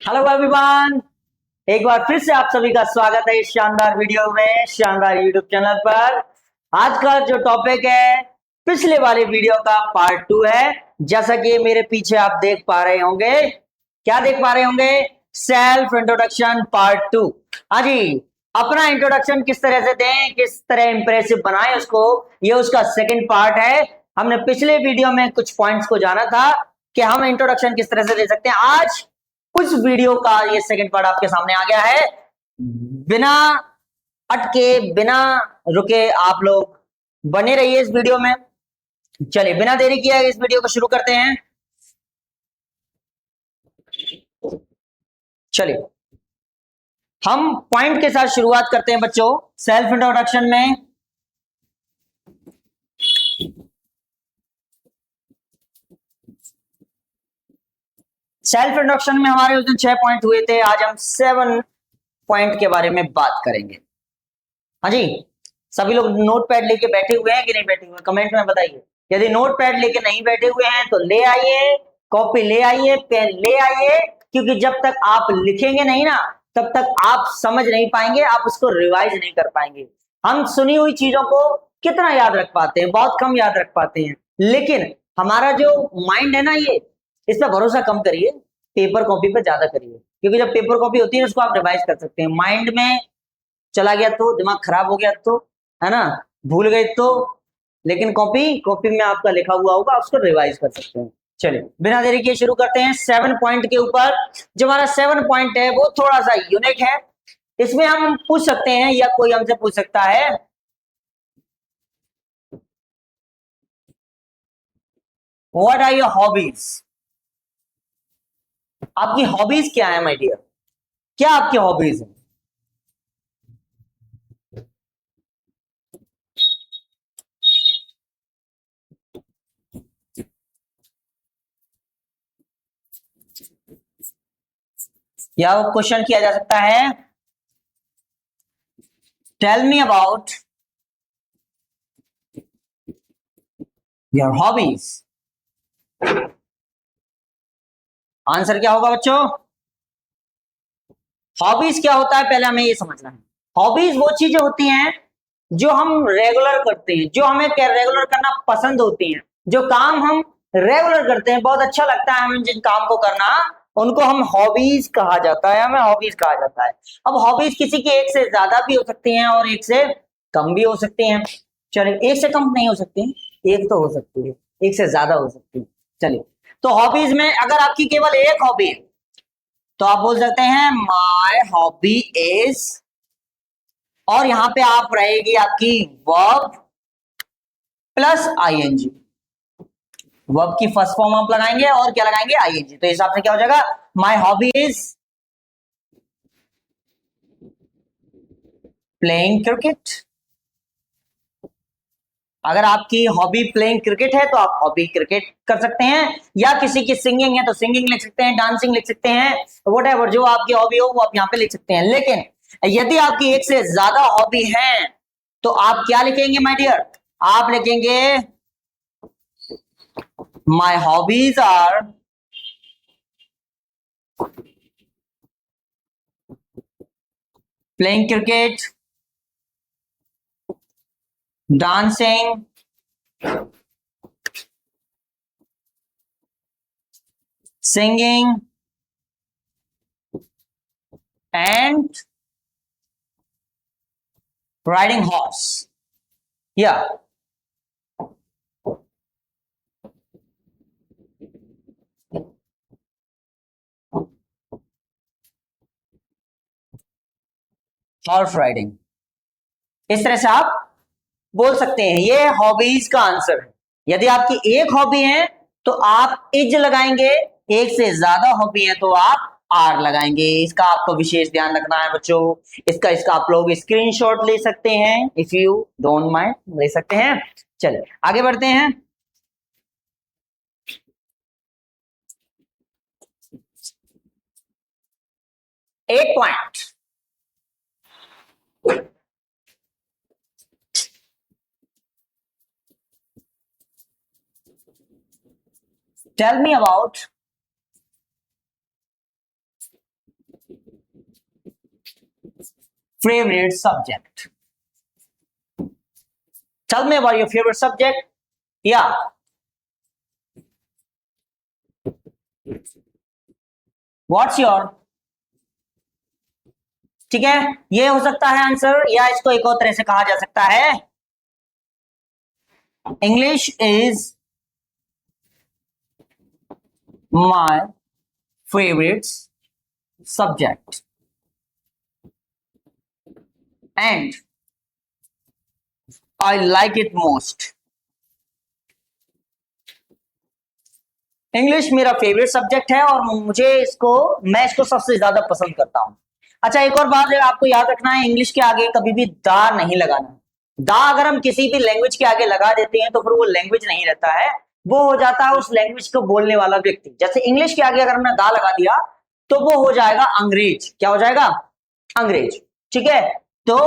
Hello everyone, एक बार फिर से आप सभी का स्वागत है इस शानदार वीडियो में, शानदार यूट्यूब चैनल पर। आज का जो टॉपिक है पिछले वाले वीडियो का पार्ट 2 है। जैसा कि मेरे पीछे आप देख पा रहे होंगे, क्या देख पा रहे होंगे? Self introduction part 2। हाँ जी, अपना इंट्रोडक्शन किस तरह से दें, किस तरह इंप्रेसिव बनाएं उसको, ये उसका सेकंड पार्ट है। हमने पिछले वीडियो में कुछ पॉइंट्स को जाना था कि हम इंट्रोडक्शन किस तरह से दे सकते हैं। आज कुछ वीडियो का ये सेकंड पार्ट आपके सामने आ गया है। बिना अटके, बिना रुके आप लोग बने रहिए इस वीडियो में। चलिए बिना देरी किए इस वीडियो को शुरू करते हैं। चलिए हम पॉइंट के साथ शुरुआत करते हैं बच्चों। सेल्फ इंट्रोडक्शन में हमारे उस दिन 6 पॉइंट हुए थे, आज हम 7 पॉइंट के बारे में बात करेंगे। हाँ जी, सभी लोग नोट पैड लेके बैठे हुए हैं कि नहीं बैठे हुए, कमेंट में बताइए। यदि नोट पैड लेके नहीं बैठे हुए हैं तो ले आइए, कॉपी ले आइए, पेन ले आइए, क्योंकि जब तक आप लिखेंगे नहीं ना तब तक आप समझ नहीं पाएंगे, आप उसको रिवाइज नहीं कर पाएंगे। हम सुनी हुई चीजों को कितना याद रख पाते हैं? बहुत कम याद रख पाते हैं। लेकिन हमारा जो माइंड है ना, ये इस पर भरोसा कम करिए, पेपर कॉपी पर ज्यादा करिए, क्योंकि जब पेपर कॉपी होती है उसको आप रिवाइज कर सकते हैं। माइंड में चला गया तो, दिमाग खराब हो गया तो, है ना, भूल गए तो, लेकिन कॉपी कॉपी में आपका लिखा हुआ होगा, उसको रिवाइज कर सकते हैं। चलिए बिना देरी के शुरू करते हैं 7 पॉइंट के ऊपर। जो हमारा 7 पॉइंट है वो थोड़ा सा यूनिक है। इसमें हम पूछ सकते हैं या कोई हमसे पूछ सकता है, व्हाट आर योर हॉबीज? आपकी हॉबीज क्या है माय डियर? क्या आपकी हॉबीज है? या वो क्वेश्चन किया जा सकता है, tell me about your hobbies. Answer क्या होगा बच्चों? हॉबीज क्या होता है पहले हमें ये समझना है। हॉबीज वो चीजें होती हैं जो हम रेगुलर करते हैं, जो हमें रेगुलर करना पसंद होती हैं, जो काम हम रेगुलर करते हैं, बहुत अच्छा लगता है हमें जिन काम को करना, उनको हम हॉबीज कहा जाता है, हमें हॉबीज कहा जाता है। अब हॉबीज किसी की एक से ज्यादा भी हो सकती हैं और एक से कम भी हो सकती हैं। चलिए, एक से कम नहीं हो सकती, एक तो हो सकती है, एक से ज्यादा हो सकती है। चलिए, तो हॉबीज में अगर आपकी केवल एक हॉबी है तो आप बोल सकते हैं माय हॉबी इज, और यहां पे आप रहेगी आपकी वर्ब प्लस आईएनजी। वर्ब की फर्स्ट फॉर्म आप लगाएंगे और क्या लगाएंगे? आईएनजी। तो इस हिसाब से क्या हो जाएगा? My hobby is playing cricket. अगर आपकी हॉबी प्लेइंग क्रिकेट है तो आप हॉबी क्रिकेट कर सकते हैं, या किसी की सिंगिंग है तो सिंगिंग लिख सकते हैं, डांसिंग लिख सकते हैं, व्हाटएवर जो आपकी हॉबी हो वो आप यहां पे लिख सकते हैं। लेकिन यदि आपकी एक से ज्यादा हॉबी है तो आप क्या लिखेंगे माय डियर? आप लिखेंगे my hobbies are playing cricket, dancing, singing, and riding horse. Yeah. Horse riding. इस तरह से आप बोल सकते हैं, ये हॉबीज का आंसर है। यदि आपकी एक हॉबी है तो आप इज लगाएंगे, एक से ज्यादा हॉबी है तो आप आर लगाएंगे। इसका आपको विशेष ध्यान रखना है बच्चों। इसका इसका आप लोग स्क्रीनशॉट ले सकते हैं, इफ यू डोंट माइंड ले सकते हैं। चलिए आगे बढ़ते हैं। 8 point, tell me about favorite subject? Tell me about your favorite subject. Yeah. What's your? ठीक है, ये हो सकता है आंसर, या इसको एक और तरह से कहा जा सकता है, English is my favourite subject and I like it most. English मेरा फेवरेट सब्जेक्ट है और मैं इसको सबसे ज्यादा पसंद करता हूं। अच्छा, एक और बात है, आपको याद रखना है, इंग्लिश के आगे कभी भी दा नहीं लगाना। दा अगर हम किसी भी लैंग्वेज के आगे लगा देते हैं तो फिर वो लैंग्वेज नहीं रहता है, वो हो जाता है उस लैंग्वेज को बोलने वाला व्यक्ति। जैसे इंग्लिश के आगे अगर हमने दा लगा दिया तो वो हो जाएगा अंग्रेज। क्या हो जाएगा? अंग्रेज। ठीक है, तो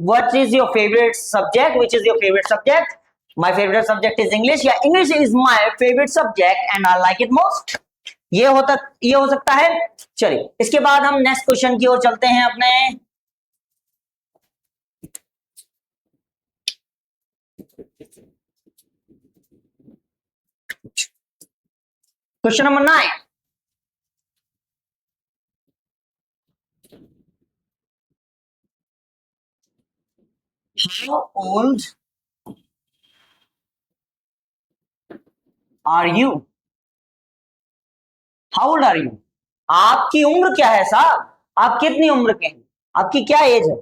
what is your favourite subject? Which is your favourite subject? My favourite subject is English, या English is my favourite subject and I like it most. ये हो सकता है। चलिए, इसके बाद हम नेक्स्ट क्वेश्चन की ओर चलते हैं अपने। Question number 9। How old are you? How old are you? आपकी उम्र क्या है साहब? आप कितनी उम्र के हैं? आपकी क्या एज है?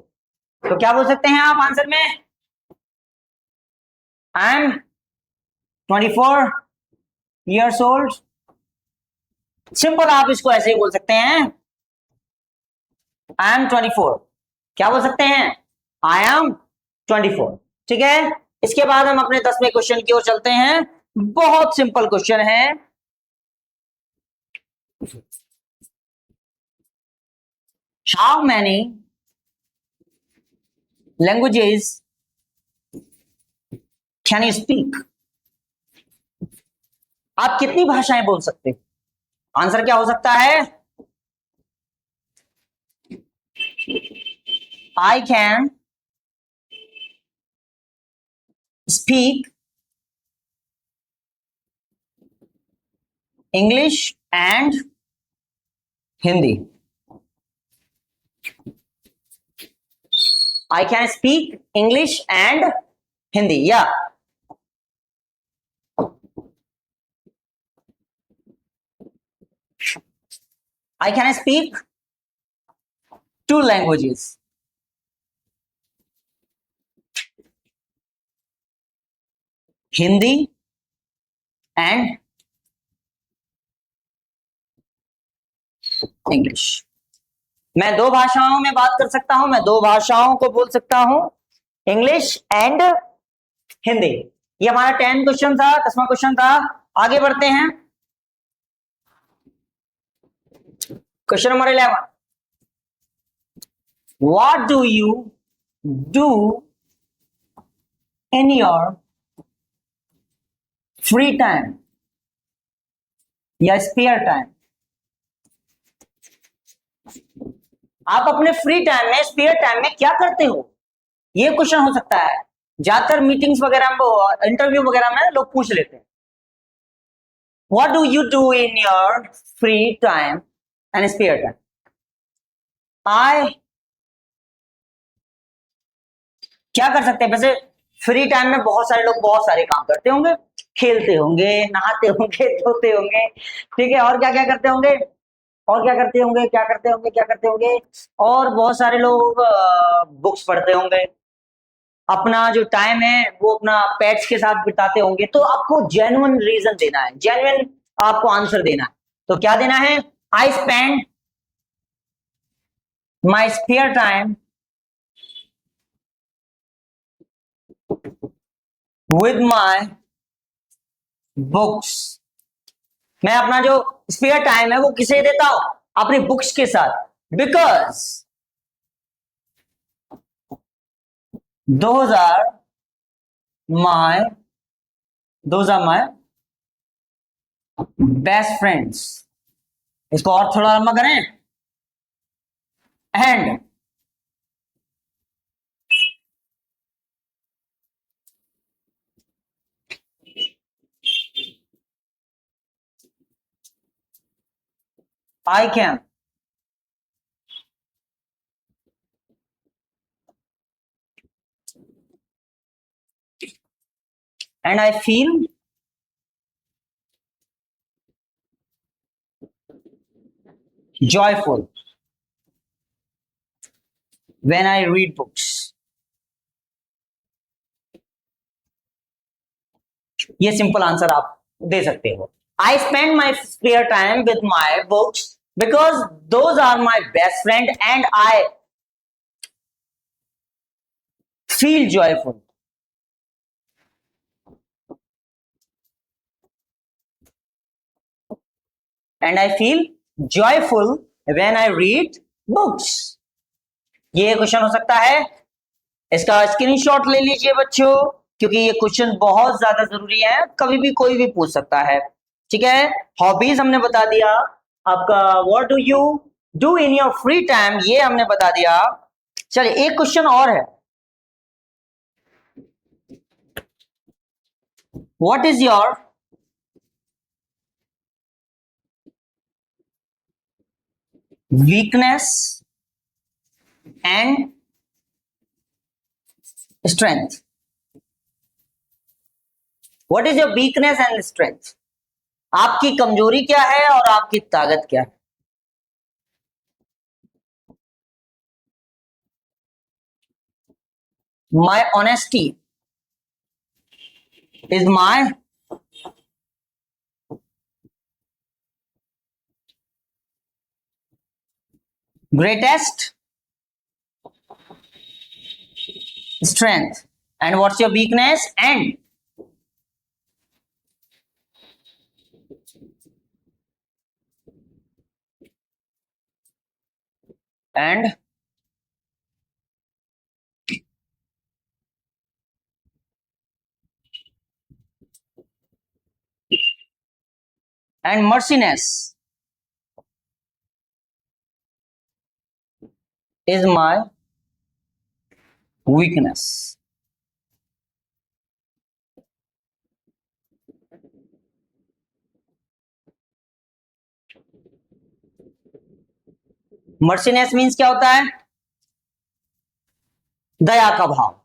तो क्या बोल सकते हैं आप आंसर में? I am 24 years old। Simple, आप इसको ऐसे ही बोल सकते हैं, आई एम 24। क्या बोल सकते हैं? I am 24। ठीक है, इसके बाद हम अपने 10वें क्वेश्चन की ओर चलते हैं। बहुत सिंपल क्वेश्चन है। How many languages can you speak? आप कितनी भाषाएं बोल सकते हैं? आंसर क्या हो सकता है? I can speak English and Hindi. I can speak English and Hindi. Yeah. I can speak 2 languages. Hindi and English. मैं 2 भाषाओं में बात कर सकता हूं, मैं 2 भाषाओं को बोल सकता हूं, इंग्लिश एंड हिंदी। ये हमारा 10 क्वेश्चन था, 10वां क्वेश्चन था। आगे बढ़ते हैं, question number 11। What do you do in your free time या स्पेयर टाइम? आप अपने फ्री टाइम में, स्पेयर टाइम में क्या करते हो? ये क्वेश्चन हो सकता है। ज्यादातर मीटिंग्स वगैरह में, इंटरव्यू वगैरह में लोग पूछ लेते हैं, what do you do in your free time and spare time? क्या कर सकते हैं? वैसे फ्री टाइम में बहुत सारे लोग बहुत सारे काम करते होंगे, खेलते होंगे, नहाते होंगे, धोते होंगे, ठीक है, और क्या क्या करते होंगे, और क्या करते होंगे, क्या करते होंगे, क्या करते होंगे, और बहुत सारे लोग बुक्स पढ़ते होंगे, अपना जो टाइम है वो अपना पेट्स के साथ बिताते होंगे। तो आपको जेन्युइन रीजन देना है, जेन्युइन आपको आंसर देना है। तो क्या देना है? I spend my spare time with my books. मैं अपना जो स्पेयर टाइम है वो किसे देता हूं? अपनी बुक्स के साथ। Because those are my best friends. इसको और थोड़ा लंबा करें, and I can. And I feel joyful when I read books. ये सिंपल आंसर आप दे सकते हो. I spend my spare time with my books because those are my best friend and I feel joyful. And I feel joyful when I read books. ये question हो सकता है, इसका screenshot ले लीजिए बच्चों, क्योंकि ये क्वेश्चन बहुत ज्यादा जरूरी है, कभी भी कोई भी पूछ सकता है. ठीक है. हॉबीज हमने बता दिया, आपका what do you do in your free time ये हमने बता दिया. चलिए एक क्वेश्चन और है. What is your weakness and strength? What is your weakness and strength? आपकी कमजोरी क्या है और आपकी ताकत क्या है? My honesty is my greatest strength. And what's your weakness? And merciness is my weakness. Merciness means क्या होता है? दया का भाव.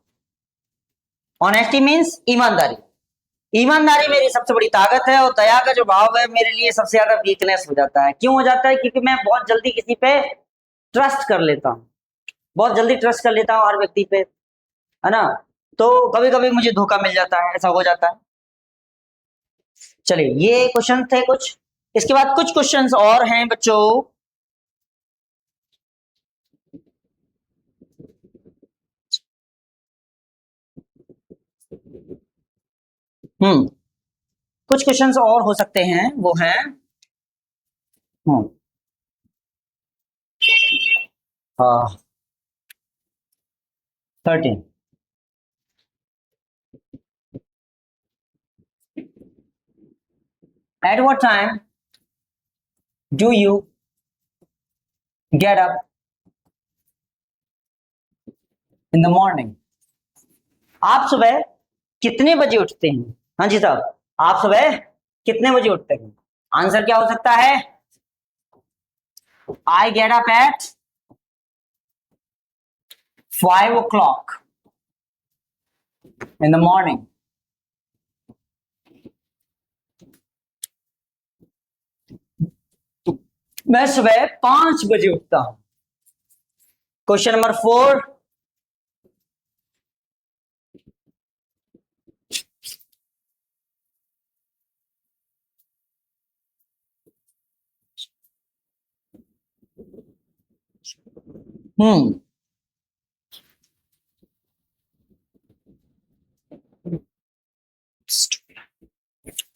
ऑनेस्टी मीन्स ईमानदारी. ईमानदारी मेरी सबसे बड़ी ताकत है और दया का जो भाव है मेरे लिए सबसे ज्यादा वीकनेस हो जाता है. क्यों हो जाता है? क्योंकि मैं बहुत जल्दी किसी पे ट्रस्ट कर लेता हूं, बहुत जल्दी ट्रस्ट कर लेता हूं हर व्यक्ति पे, है ना. तो कभी कभी मुझे धोखा मिल जाता है, ऐसा हो जाता है. चलिए ये क्वेश्चन थे कुछ. इसके बाद कुछ क्वेश्चंस और हैं बच्चों. कुछ क्वेश्चंस और हो सकते हैं, वो हैं 13. At what time do you get up in the morning? आप सुबह कितने बजे उठते हैं? हाँ जी साहब, आप सुबह कितने बजे उठते हैं? आंसर क्या हो सकता है? I get up at 5 o'clock in the morning. मैं सुबह 5 बजे उठता हूं. Question number 4.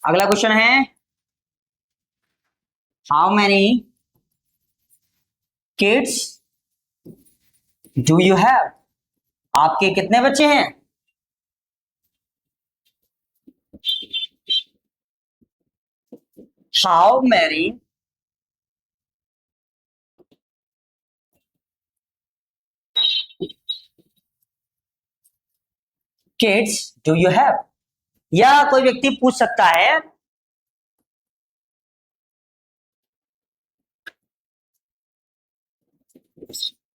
अगला क्वेश्चन है, how many kids do you have? आपके कितने बच्चे हैं? How many kids do you have? या कोई व्यक्ति पूछ सकता है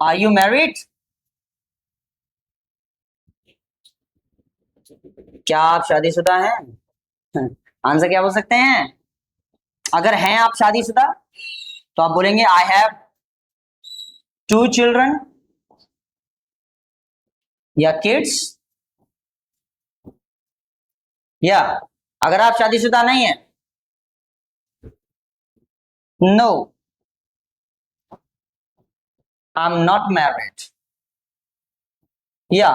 आर यू मैरिड? क्या आप शादीशुदा हैं? आंसर क्या बोल सकते हैं? अगर हैं आप शादीशुदा तो आप बोलेंगे आई हैव 2 चिल्ड्रन या किड्स, या अगर आप शादीशुदा नहीं है, no I am not married, या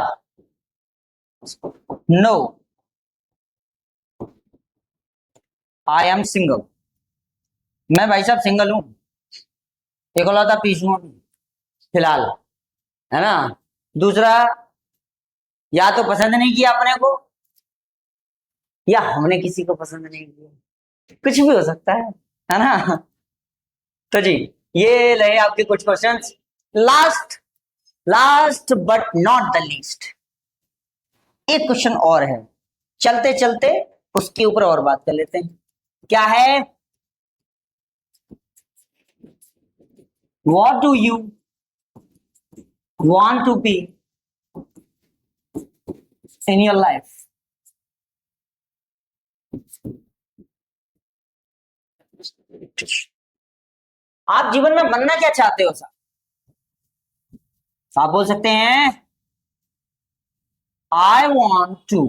नो आई एम सिंगल। मैं भाई साहब सिंगल हूं, इकलौता पीस हूं फिलहाल, है ना। दूसरा, या तो पसंद नहीं किया अपने को, या हमने किसी को पसंद नहीं किया, कुछ भी हो सकता है ना। तो जी ये रहे आपके कुछ questions. Last last but not the least, एक क्वेश्चन और है, चलते चलते उसके ऊपर और बात कर लेते हैं। क्या है? What do you want to be in your life? आप जीवन में बनना क्या चाहते हो? आप बोल सकते हैं आई वॉन्ट टू,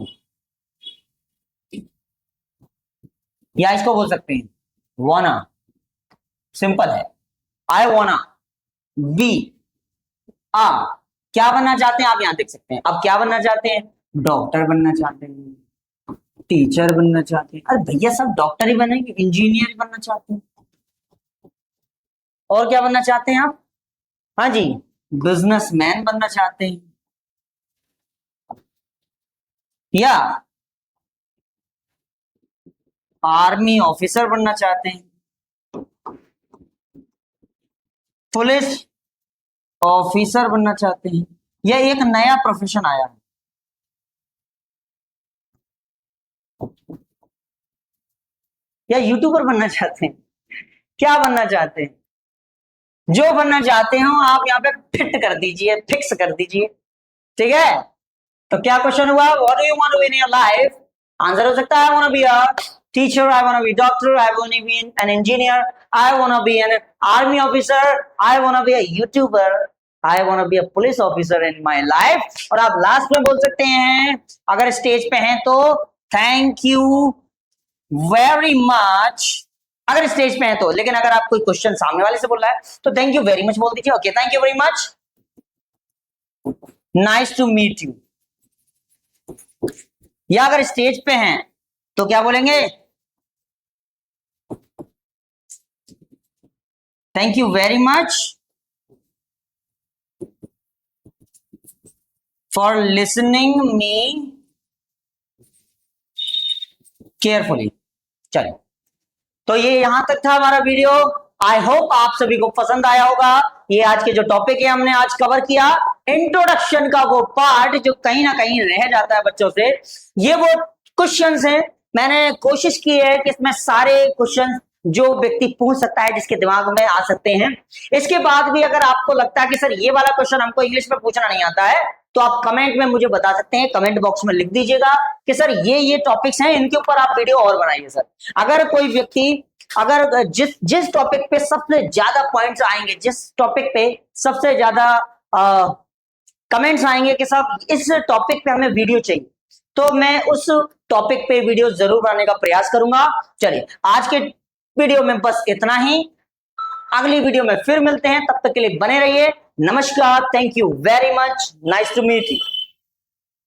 या इसको बोल सकते हैं वाना, सिंपल है। आई वाना बी आ, क्या बनना चाहते हैं आप यहां देख सकते हैं। अब क्या बनना चाहते हैं? डॉक्टर बनना चाहते हैं, टीचर बनना चाहते हैं। अरे भैया सब डॉक्टर ही बनेंगे, इंजीनियर बनना चाहते हैं। और क्या बनना चाहते हैं आप? हाँ जी, बिजनेसमैन बनना चाहते हैं, या आर्मी ऑफिसर बनना चाहते हैं, पुलिस ऑफिसर बनना चाहते हैं, या एक नया प्रोफेशन आया है, या यूट्यूबर बनना चाहते हैं। क्या बनना चाहते हैं? जो बनना चाहते हो आप यहाँ पे फिट कर दीजिए, फिक्स कर दीजिए, ठीक है। तो क्या क्वेश्चन हुआ? What do you want to be in your life? Answer हो सकता है I want to be a teacher, I want to be doctor, I want to be an engineer, I want to be an army officer, I want to be a YouTuber, I want to be a police officer in my life. और आप last में बोल सकते हैं अगर stage पे हैं तो थैंक यू वेरी मच, अगर स्टेज पे है तो। लेकिन अगर आप कोई क्वेश्चन सामने वाले से बोल रहा है तो थैंक यू वेरी मच बोल दीजिए। Okay, thank you very much, nice to meet you. या अगर स्टेज पे हैं तो क्या बोलेंगे? Thank you very much for listening me carefully. चलिए, तो ये यहां तक था हमारा वीडियो। आई होप आप सभी को पसंद आया होगा। ये आज के जो टॉपिक है हमने आज कवर किया, इंट्रोडक्शन का वो पार्ट जो कहीं ना कहीं रह जाता है बच्चों से। ये वो क्वेश्चंस हैं, मैंने कोशिश की है कि इसमें सारे क्वेश्चंस जो व्यक्ति पूछ सकता है, जिसके दिमाग में आ सकते हैं। इसके बाद भी अगर आपको लगता है कि सर ये वाला क्वेश्चन हमको इंग्लिश में पूछना नहीं आता है, तो आप कमेंट में मुझे बता सकते हैं, कमेंट बॉक्स में लिख दीजिएगा कि सर ये टॉपिक्स हैं, इनके ऊपर आप वीडियो और बनाइए सर। अगर कोई व्यक्ति, अगर जिस टॉपिक पे सबसे ज्यादा पॉइंट्स आएंगे, जिस टॉपिक पे सबसे ज्यादा कमेंट्स आएंगे कि साहब इस टॉपिक पे हमें वीडियो चाहिए, तो मैं उस टॉपिक पे वीडियो जरूर बनाने का प्रयास करूंगा। चलिए, आज के वीडियो में बस इतना ही, अगली वीडियो में फिर मिलते हैं, तब तक के लिए बने रहिए। नमस्कार, thank you very much, nice to meet you.